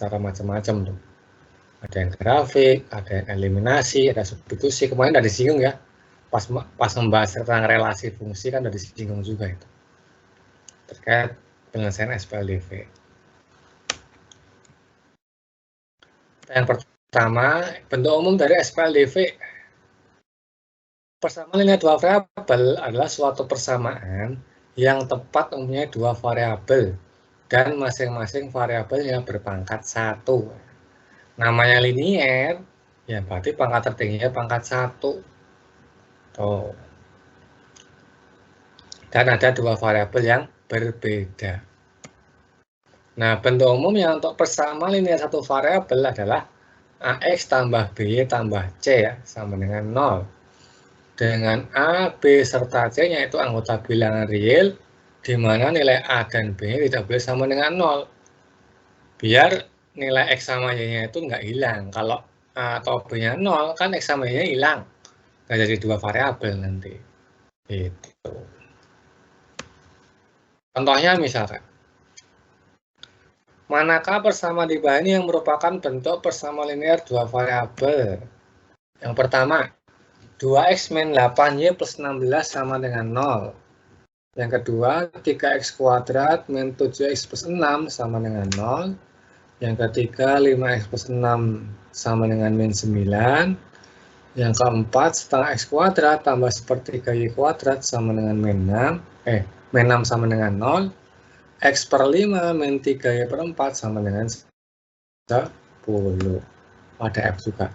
cara macam-macam tuh. Ada yang grafik, ada yang eliminasi, ada substitusi. Kemarin udah disinggung ya, pas membahas tentang relasi fungsi kan udah disinggung juga itu terkait penyelesaian SPLDV. Yang pertama, bentuk umum dari SPLDV. Persamaan linear dua variabel adalah suatu persamaan yang tepat umumnya dua variabel dan masing-masing variabelnya berpangkat 1. Namanya linear, ya berarti pangkat tertingginya pangkat 1. Tuh. Dan ada dua variabel yang berbeda. Nah, bentuk umumnya untuk persamaan linear satu variabel adalah AX tambah BY tambah C ya, sama dengan 0. Dengan A, B, serta C-nya itu anggota bilangan real, di mana nilai A dan B tidak boleh sama dengan 0. Biar nilai X sama Y-nya itu nggak hilang. Kalau A atau B-nya 0, kan X sama Y-nya hilang. Nggak jadi dua variabel nanti. Gitu. Contohnya misalkan, manakah persamaan di bawah ini yang merupakan bentuk persamaan linear dua variabel? Yang pertama, 2x min 8y plus 16 sama dengan 0. Yang kedua, 3x kuadrat min 7x plus 6 sama dengan 0. Yang ketiga, 5x plus 6 sama dengan min 9. Yang keempat, setengah x kuadrat tambah sepertiga y kuadrat sama dengan min 6. Min 6 sama dengan 0. X per 5 min 3y per 4 sama dengan 10. Ada F juga.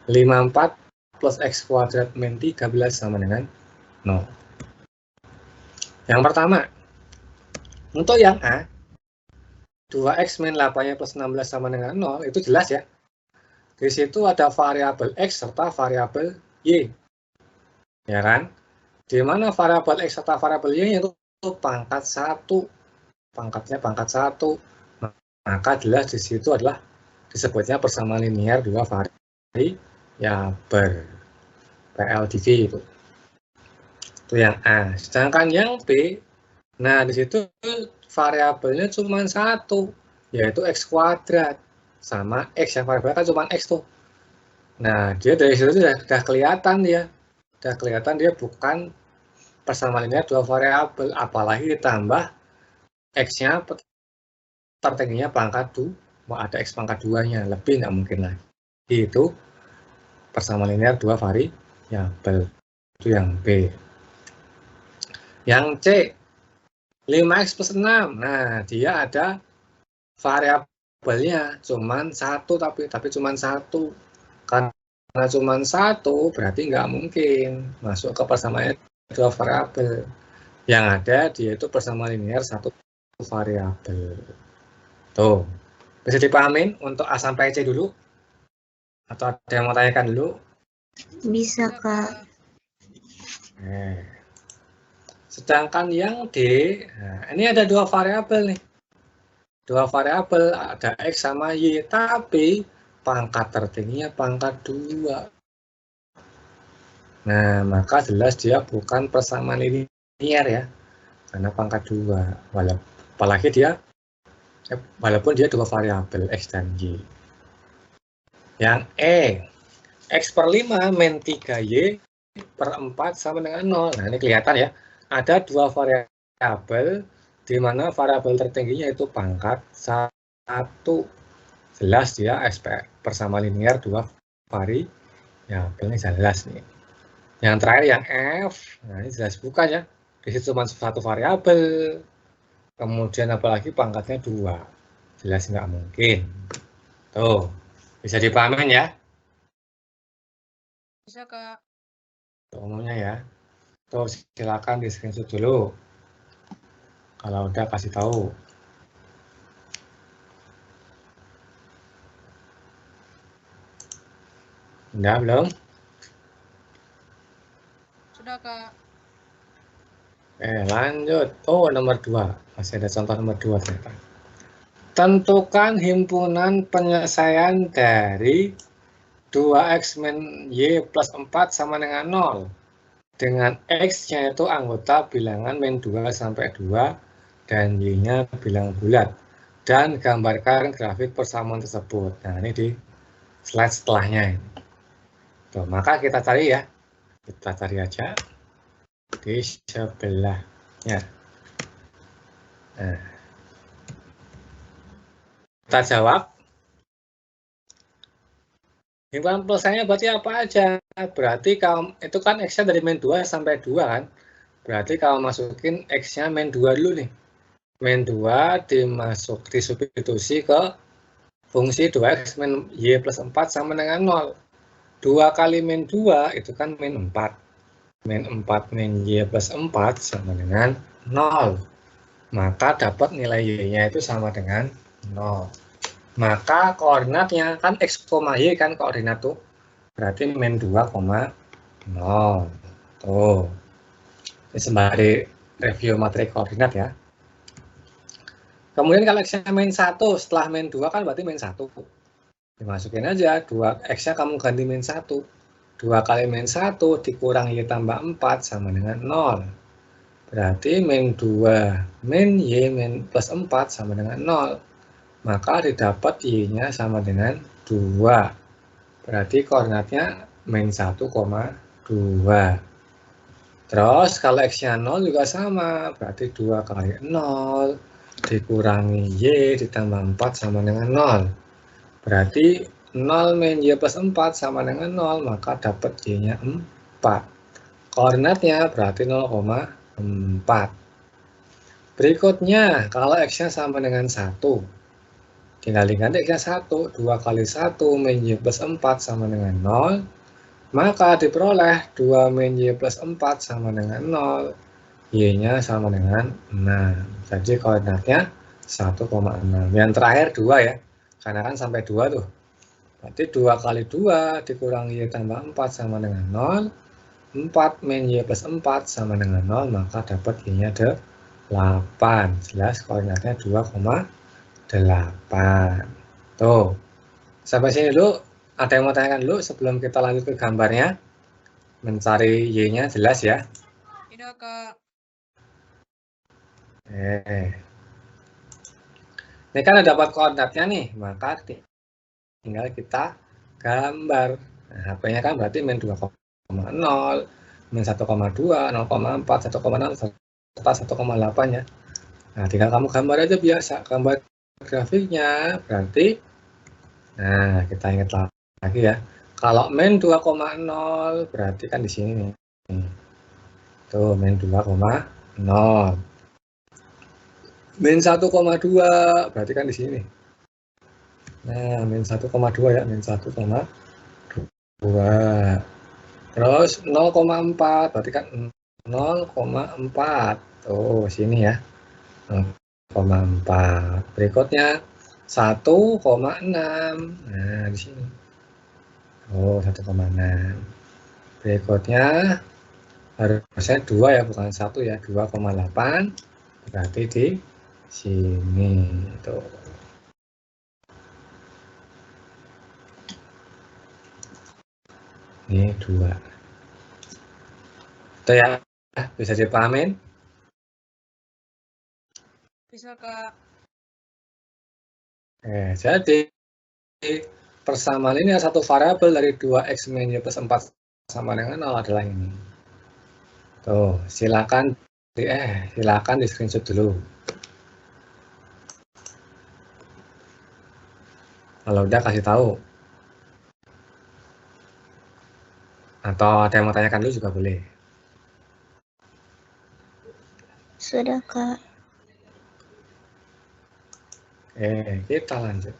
54 plus x kuadrat min 13 sama dengan 0. Yang pertama, untuk yang A, 2x min 8y plus 16 sama dengan 0, itu jelas ya. Di situ ada variabel x serta variabel y. Ya kan? Di mana variabel x serta variabel y itu pangkat 1. Pangkatnya pangkat 1. Maka jelas di situ adalah disebutnya persamaan linear dua variabel PLDV itu. Itu yang A. Sedangkan yang B, nah di situ variabelnya cuma 1, yaitu x kuadrat sama x, yang variabelnya kan cuma x tuh. Nah, dia dari situ sudah kelihatan dia. Sudah kelihatan dia bukan persamaan linear dua variabel, apalagi ditambah x-nya tertingginya pangkat 2, mau ada x pangkat 2-nya, lebih nggak mungkin lagi. Itu persamaan linear dua variabel. Itu yang B. Yang C, 5x plus 6. Nah, dia ada variabelnya cuman 1, tapi cuman 1. Karena cuman 1 berarti nggak mungkin masuk ke persamaan dua variabel. Yang ada dia itu persamaan linear satu variabel. Tuh, bisa dipahamin untuk A sampai C dulu? Atau ada yang mau tanyakan dulu? Bisa, Kak. Sedangkan yang D, nah ini ada dua variabel nih. Dua variabel, ada X sama Y, tapi pangkat tertingginya pangkat 2. Nah, maka jelas dia bukan persamaan linear ya, karena pangkat 2. Walaupun dia dua variabel X dan Y. Yang E, X per 5 min 3Y per 4 sama dengan 0. Nah, ini kelihatan ya, ada dua variabel, di mana variabel tertingginya itu pangkat 1. Jelas dia persamaan linear dua variabel, ini jelas nih. Yang terakhir yang F, nah ini jelas bukan ya, di situ cuma satu variabel, kemudian apalagi pangkatnya 2, jelas nggak mungkin. Tuh, bisa dipahamin ya? Bisa, Kak. Umumnya ya. Tuh, silakan di screenshot dulu. Kalau udah kasih tahu. Udah belum? Sudah, Kak. Lanjut. Oh, nomor 2. Masih ada contoh nomor 2 ternyata. Tentukan himpunan penyelesaian dari 2x min y plus 4 sama dengan 0. Dengan x-nya itu anggota bilangan min 2 sampai 2 dan y-nya bilang bulat. dan gambarkan grafik persamaan tersebut. Nah, ini di slide setelahnya. Tuh, maka kita cari ya. Kita cari aja di sebelahnya. Nah, kita jawab. Himpunan penyelesaiannya berarti apa aja? Berarti kalau itu kan X-nya dari min 2 sampai 2 kan? Berarti kalau masukin X-nya min 2 dulu nih. Min 2 disubstitusi ke fungsi 2X min Y plus 4 sama dengan 0. 2 kali min 2 itu kan min 4. Min 4 min Y plus 4 sama dengan 0. Maka dapat nilai Y-nya itu sama dengan 0. Maka koordinatnya kan X, Y kan koordinat tuh. Berarti min 2,0. Tuh. Ini sembari review materi koordinat ya. Kemudian kalau X-nya min 1 setelah min 2 kan berarti min 1. Dimasukin aja 2 X-nya kamu ganti min 1. 2 kali min 1 dikurang Y tambah 4 sama dengan 0. Berarti min 2 min Y min plus 4 sama dengan 0. Maka didapat Y-nya sama dengan 2. Berarti koordinatnya min 1,2. Terus kalau X-nya 0 juga sama. Berarti 2 kali 0 dikurangi Y ditambah 4 sama dengan 0. Berarti 0 min Y plus 4 sama dengan 0. Maka dapat Y-nya 4. Koordinatnya berarti 0,4. Berikutnya, kalau X-nya sama dengan 1. Tinggal diganti X-nya 1. 2 kali 1 min Y plus 4 sama dengan 0. Maka diperoleh 2 min Y plus 4 sama dengan 0. Y-nya sama dengan 6. Jadi koordinatnya 1,6. Yang terakhir 2 ya. Karena kan sampai 2 tuh. Berarti 2 kali 2 dikurangi Y tambah 4 sama dengan 0. 4 min Y plus 4 sama dengan 0. Maka dapat Y-nya 8. Jelas koordinatnya 2,8. Tuh. Sampai sini dulu. Ada yang mau tanyakan dulu sebelum kita lanjut ke gambarnya? Mencari Y-nya jelas ya? Tidak, Kak. Ini kan ada dapat koordinatnya nih, maka tinggal kita gambar. Nah, HP-nya kan berarti min 2,0, min 1,2, 0,4, 1,6, serta 1,8 ya. Nah, tinggal kamu gambar aja biasa. Gambar grafiknya berarti, nah kita ingat lagi ya. Kalau min 2,0 berarti kan di sini nih. Tuh, min 2,0. Min 1,2 berarti kan di sini. Nah, min 1,2 ya, min 1,2. Terus 0,4 berarti kan 0,4. Tuh, sini ya. 0,4. Berikutnya 1,6. Nah, di sini. Oh, 1,6. Berikutnya harusnya 2 ya, bukan 1 ya, 2,8. Berarti di sini tuh. Ini 2. Itu ya, bisa dipahamin? Bisa, Kak. Jadi persamaan ini satu variabel dari 2X min Y plus 4 sama dengan 0 adalah ini. Tuh, silakan di screenshot dulu. Kalau udah kasih tahu. Atau ada yang mau tanyakan dulu juga boleh. Sudah, Kak. Kita lanjut.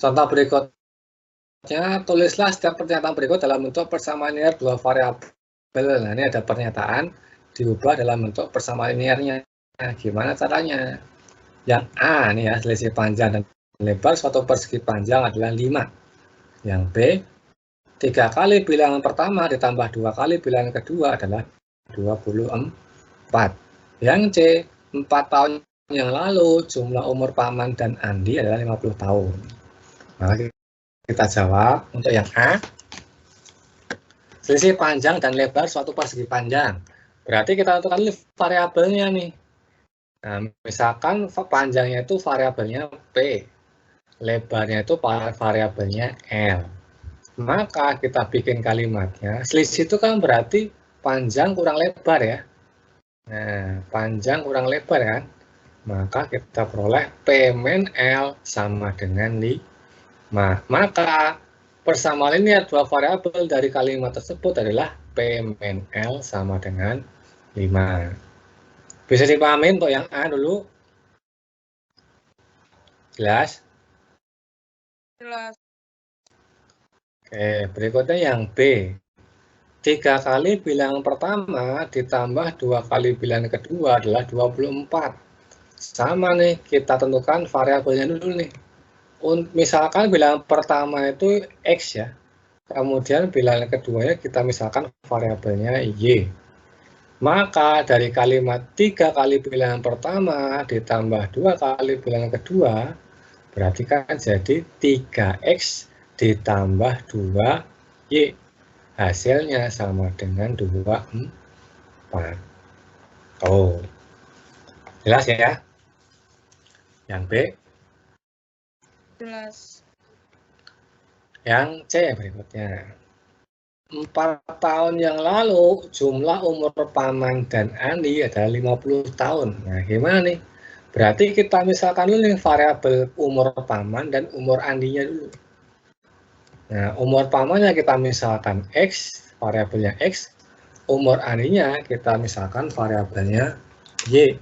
Contoh berikutnya, tulislah setiap pernyataan berikut dalam bentuk persamaan linear dua variabel. Nah, ini ada pernyataan diubah dalam bentuk persamaan linearnya. Nah, gimana caranya? Yang A nih ya, selisih panjang dan lebar suatu persegi panjang adalah 5. Yang B, 3 kali bilangan pertama ditambah 2 kali bilangan kedua adalah 24. Yang C, 4 tahun yang lalu jumlah umur Paman dan Andi adalah 50 tahun. Maka kita jawab untuk yang A, selisih panjang dan lebar suatu persegi panjang. Berarti kita tentukan dulu variabelnya nih. Nah, misalkan panjangnya itu variabelnya P, lebarnya itu variabelnya L. Maka kita bikin kalimatnya, selisih itu kan berarti panjang kurang lebar ya. Nah, panjang kurang lebar kan. Maka kita peroleh P min L sama dengan 5. Maka persamaan linear dua variabel dari kalimat tersebut adalah P min L sama dengan 5. Bisa dipahami untuk yang A dulu? Jelas? Jelas. Oke, berikutnya yang B. 3 kali bilangan pertama ditambah 2 kali bilangan kedua adalah 24. Sama nih, kita tentukan variabelnya dulu nih. Misalkan bilangan pertama itu X ya. Kemudian bilangan keduanya kita misalkan variabelnya Y. Maka dari kalimat 3 kali bilangan pertama ditambah 2 kali bilangan kedua, berarti kan jadi 3X ditambah 2Y. Hasilnya sama dengan 24. Oh, jelas ya? Yang B. Jelas. Yang C berikutnya. 4 tahun yang lalu jumlah umur Paman dan Andi adalah 50 tahun. Nah, gimana nih? Berarti kita misalkan dulu nih variabel umur Paman dan umur Andinya dulu. Nah, umur Pamannya kita misalkan X, variabelnya X. Umur Andinya kita misalkan variabelnya Y.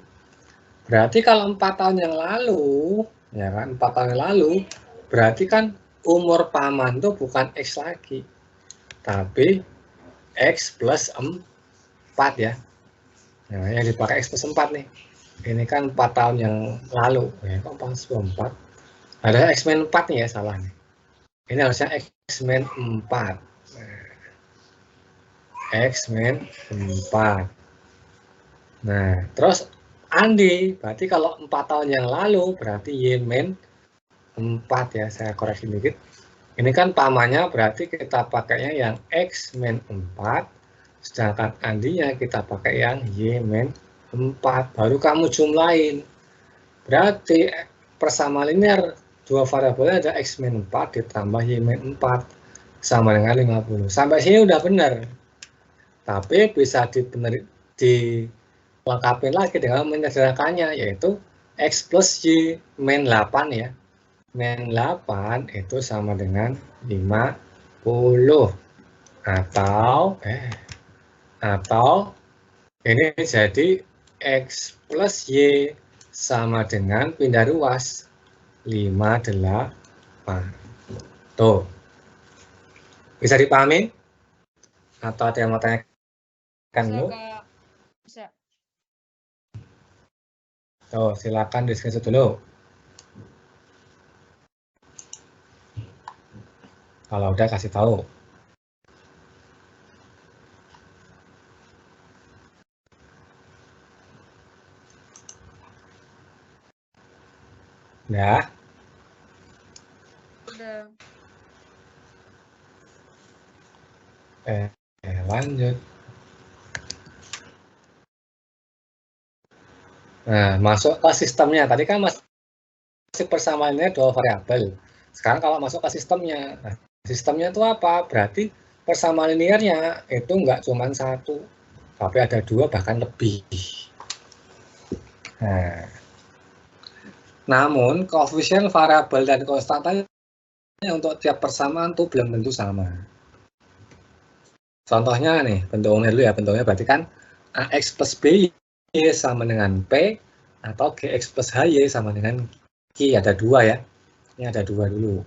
Berarti kalau 4 tahun yang lalu, ya kan, 4 tahun yang lalu, berarti kan umur Paman itu bukan X lagi, tapi X plus 4 ya. Nah, yang dipakai X plus 4 nih. Ini kan 4 tahun yang lalu. Ya, kok pas 4? Ada X min 4 nih ya, salah nih. Ini harusnya X min 4. X min 4. Nah, terus Andi, berarti kalau 4 tahun yang lalu, berarti Y min 4 ya, saya koreksi dikit. Ini kan pamannya berarti kita pakainya yang X min 4, sedangkan Andinya kita pakai yang Y min 4. Baru kamu jumlahin. Berarti persamaan linear dua variabelnya ada X min 4 ditambah Y min 4 sama dengan 50. Sampai sini udah benar. Tapi bisa dilengkapi lagi dengan menyederhanakannya, yaitu X plus Y min 8 ya. Min 8 itu sama dengan 50. Atau ini jadi X plus Y sama dengan pindah ruas 58. Tuh. Bisa dipahami? Atau ada yang mau tanyakan dulu? Bisa. Tuh, silakan diskusi dulu. Kalau udah kasih tahu. Udah? Udah. Lanjut. Nah, masuk ke sistemnya. Tadi kan masih persamaannya dua variabel. Sekarang kalau masuk ke sistemnya. Nah, sistemnya itu apa? Berarti persamaan linearnya itu nggak cuma satu, tapi ada 2 bahkan lebih. Nah, namun koefisien variabel dan konstantanya untuk tiap persamaan tuh belum tentu sama. Contohnya nih, bentuknya dulu ya. Bentuknya berarti kan AX plus BY sama dengan P, atau GX plus HY sama dengan Q. Ada 2 ya. Ini ada 2 dulu.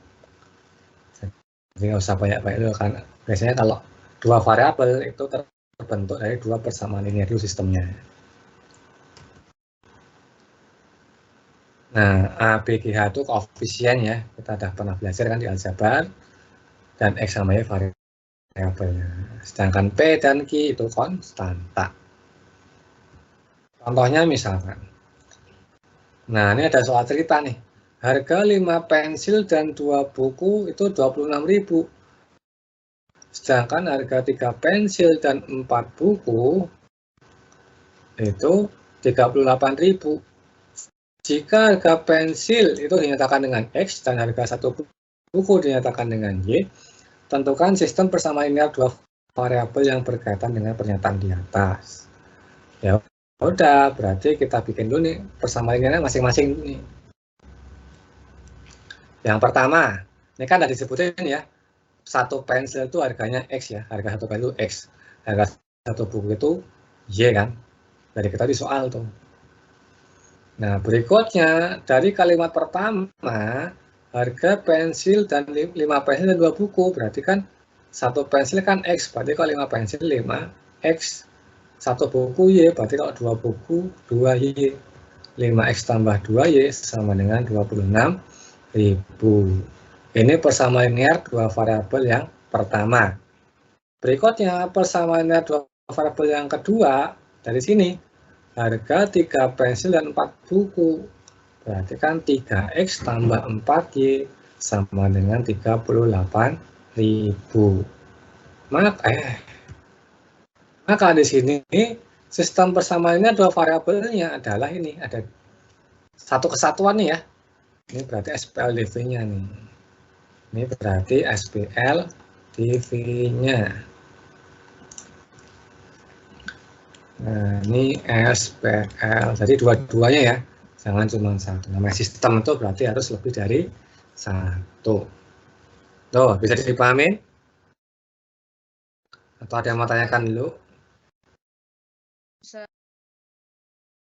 Jadi nggak usah banyak-banyak dulu kan. Biasanya kalau 2 variabel itu terbentuk dari 2 persamaan linear dulu sistemnya. Nah, ABGH itu koefisien ya. Kita udah pernah belajar kan di aljabar. Dan X sama Y variabelnya. Sedangkan P dan Q itu konstanta. Contohnya misalkan. Nah, ini ada soal cerita nih. Harga 5 pensil dan 2 buku itu 26.000. Sedangkan harga 3 pensil dan 4 buku itu 38.000. Jika harga pensil itu dinyatakan dengan X dan harga satu buku dinyatakan dengan Y, tentukan sistem persamaan linear dua variabel yang berkaitan dengan pernyataan di atas. Ya udah, berarti kita bikin dulu nih persamaan linearnya masing-masing nih. Yang pertama, ini kan udah disebutin ya, satu pensil itu harganya X ya, harga satu pensil itu X, harga satu buku itu Y kan, dari kita di soal tuh. Nah, berikutnya dari kalimat pertama, harga pensil dan 5 pensil dan 2 buku, berarti kan satu pensil kan X, berarti kalau 5 pensil 5X, satu buku Y, berarti kalau 2 buku 2Y, 5X tambah 2Y sama dengan 26.000. Ini persamaan linear dua variabel yang pertama. Berikutnya persamaan linear dua variabel yang kedua, dari sini harga 3 pensil dan 4 buku, berarti kan 3X tambah 4Y sama dengan 38.000. Maka di sini sistem persamaannya dua variabelnya adalah ini, ada satu kesatuan nih ya. Ini berarti SPL DV-nya nih. Ini berarti SPL DV-nya. Nah, ini SPL, jadi dua-duanya ya, jangan cuma satu. Namanya sistem itu berarti harus lebih dari satu. Tuh, bisa dipahami? Atau ada yang mau tanyakan dulu? Bisa.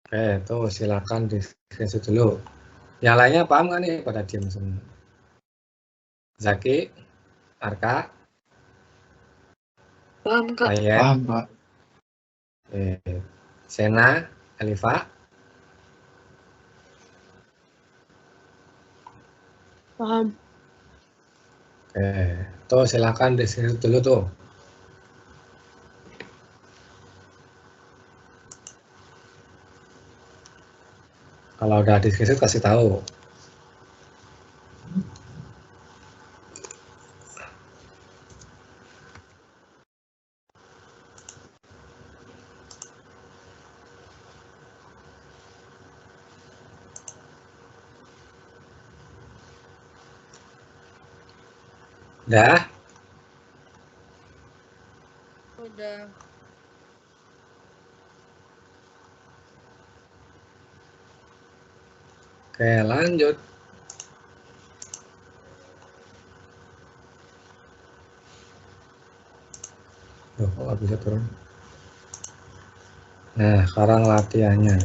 Oke, tuh silakan di screenshot dulu. Yang lainnya paham nggak nih? Pada diam semua. Zaki, Arka, Paham, Kak. Ayat, Paham, Pak. Sena, Elifa, Paham. oke, tuh silakan di screenshot dulu tuh. Kalau udah di screenshot kasih tahu. Udah? Udah. Oke, lanjut. Loh, kok bisa turun? Nah, sekarang latihannya.